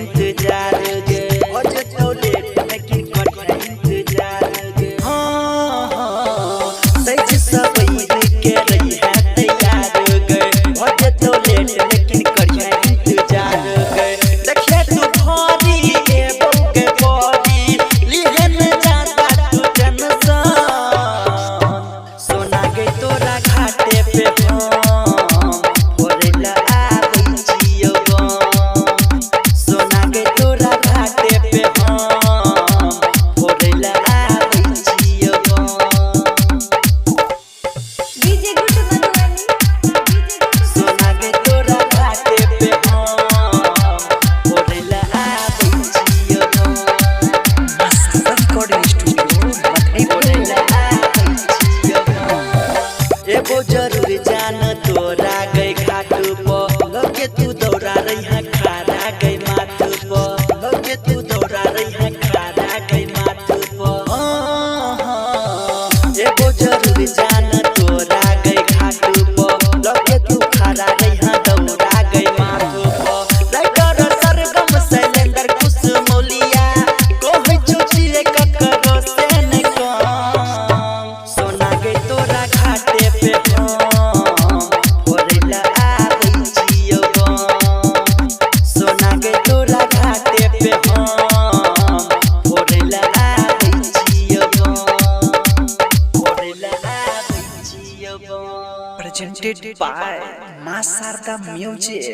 इंतजार गे आज तो लेट लेकिन करिया इंतजार गे हां सच सब के रही है तैयार गे आज तो लेट लेकिन करिया इंतजार गे देखिए तू भारी के बौके बॉडी लिहन जाता तू टेंशन सोना गे तोरा घाटे पे जरूर जान तोरा गई घाट पर लगे तू दौड़ा रही है खारा गई माथ पर लगे तू दौड़ा रही है खारा गई माथ पर एगो जरूर जान तोरा गई घाट पर लगे तू खारा रही है दौड़ा गई माथ पर राइटर सरगम शैलेंद्र कुछ मोलिया कोई चुचिए ककरो से नहीं कम सोना गई तोरा घाटे पे presented by Ma Sarda Music.